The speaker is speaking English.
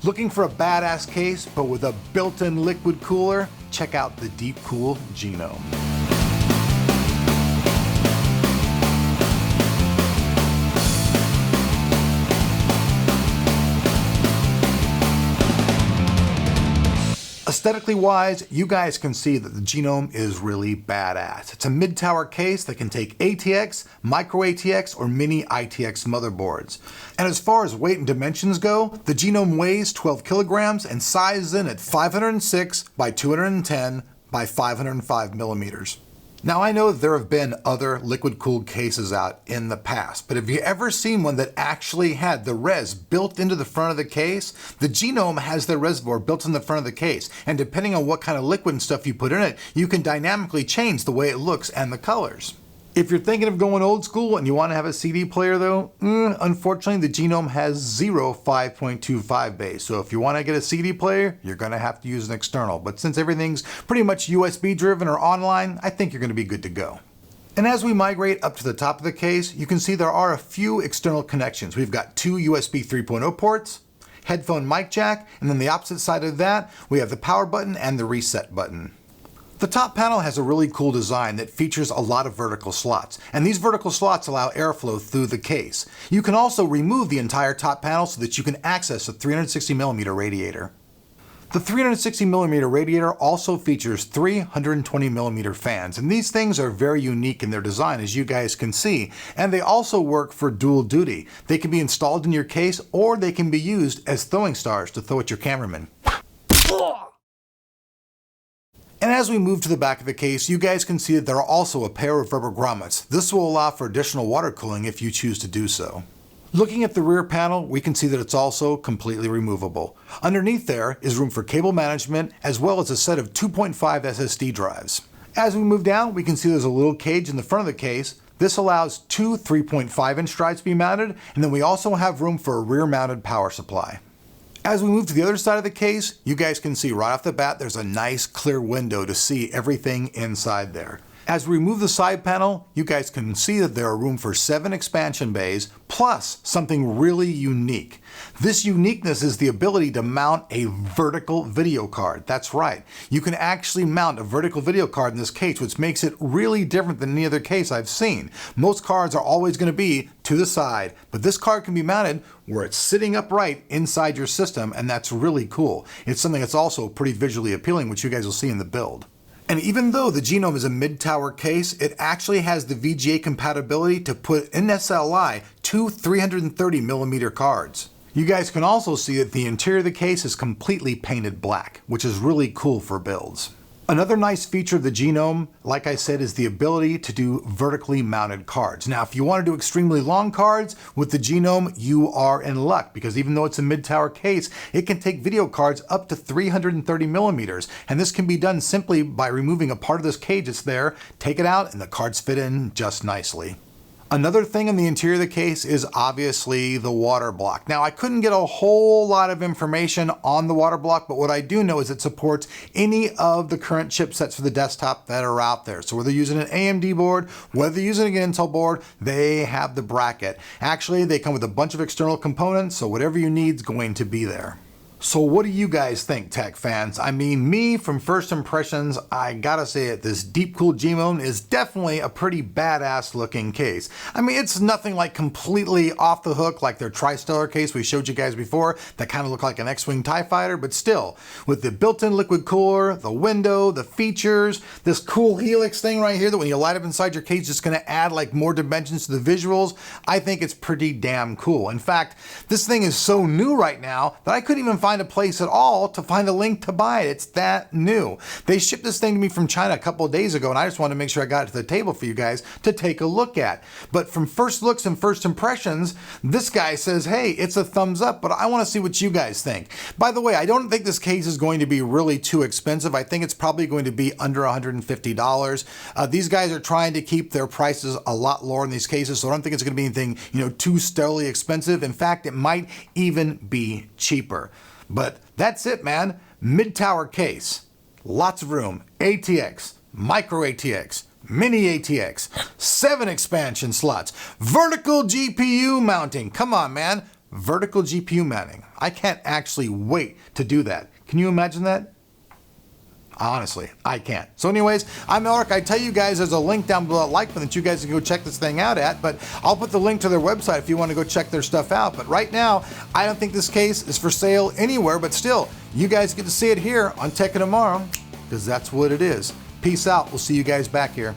Looking for a badass case, but with a built-in liquid cooler? Check out the DeepCool Genome. Aesthetically wise, you guys can see that the Genome is really badass. It's a mid-tower case that can take ATX, micro ATX, or mini ITX motherboards. And as far as weight and dimensions go, the Genome weighs 12 kilograms and sizes in at 506 by 210 by 505 millimeters. Now I know there have been other liquid-cooled cases out in the past, but have you ever seen one that actually had the res built into the front of the case? The Genome has the reservoir built in the front of the case, and depending on what kind of liquid and stuff you put in it, you can dynamically change the way it looks and the colors. If you're thinking of going old school and you want to have a CD player though, unfortunately the Genome has zero 5.25 bays. So if you want to get a CD player, you're going to have to use an external. But since everything's pretty much USB driven or online, I think you're going to be good to go. And as we migrate up to the top of the case, you can see there are a few external connections. We've got two USB 3.0 ports, headphone mic jack, and then the opposite side of that, we have the power button and the reset button. The top panel has a really cool design that features a lot of vertical slots, and these vertical slots allow airflow through the case. You can also remove the entire top panel so that you can access a 360mm radiator. The 360mm radiator also features 320mm fans, and these things are very unique in their design, as you guys can see, and they also work for dual duty. They can be installed in your case, or they can be used as throwing stars to throw at your cameraman. And as we move to the back of the case, you guys can see that there are also a pair of rubber grommets. This will allow for additional water cooling if you choose to do so. Looking at the rear panel, we can see that it's also completely removable. Underneath there is room for cable management, as well as a set of 2.5 SSD drives. As we move down, we can see there's a little cage in the front of the case. This allows two 3.5-inch drives to be mounted, and then we also have room for a rear-mounted power supply. As we move to the other side of the case, you guys can see right off the bat there's a nice clear window to see everything inside there. As we remove the side panel, you guys can see that there are room for 7 expansion bays, plus something really unique. This uniqueness is the ability to mount a vertical video card. That's right. You can actually mount a vertical video card in this case, which makes it really different than any other case I've seen. Most cards are always going to be to the side, but this card can be mounted where it's sitting upright inside your system, and that's really cool. It's something that's also pretty visually appealing, which you guys will see in the build. And even though the Genome is a mid-tower case, it actually has the VGA compatibility to put in SLI two 330mm cards. You guys can also see that the interior of the case is completely painted black, which is really cool for builds. Another nice feature of the Genome, like I said, is the ability to do vertically mounted cards. Now, if you want to do extremely long cards with the Genome, you are in luck, because even though it's a mid-tower case, it can take video cards up to 330mm, and this can be done simply by removing a part of this cage that's there, take it out, and the cards fit in just nicely. Another thing in the interior of the case is obviously the water block. Now, I couldn't get a whole lot of information on the water block, but what I do know is it supports any of the current chipsets for the desktop that are out there. So whether you're using an AMD board, whether you're using an Intel board, they have the bracket. Actually, they come with a bunch of external components, so whatever you need is going to be there. So what do you guys think, tech fans? I mean, me, from first impressions, I gotta say it, this DeepCool Genome is definitely a pretty badass looking case. I mean, it's nothing like completely off the hook like their Tri-Stellar case we showed you guys before that kind of looked like an X-Wing TIE fighter, but still, with the built-in liquid cooler, the window, the features, this cool helix thing right here that when you light up inside your case, it's gonna add like more dimensions to the visuals, I think it's pretty damn cool. In fact, this thing is so new right now that I couldn't even find a place at all to find a link to buy it. It's that new. They shipped this thing to me from China a couple of days ago, and I just wanted to make sure I got it to the table for you guys to take a look at. But from first looks and first impressions, this guy says, hey, it's a thumbs up, but I want to see what you guys think. By the way, I don't think this case is going to be really too expensive. I think it's probably going to be under $150. These guys are trying to keep their prices a lot lower in these cases, so I don't think it's going to be anything, too stellarly expensive. In fact, it might even be cheaper. But that's it, man. Mid-tower case. Lots of room. ATX, micro ATX, mini ATX, 7 expansion slots, vertical GPU mounting. Come on, man. vertical GPU mounting. I can't actually wait to do that. Can you imagine that? Honestly, I can't. So anyways, I'm Eric. I tell you guys there's a link down below that like button that you guys can go check this thing out at, but I'll put the link to their website if you want to go check their stuff out. But right now, I don't think this case is for sale anywhere, but still, you guys get to see it here on Tech of Tomorrow, because that's what it is. Peace out. We'll see you guys back here.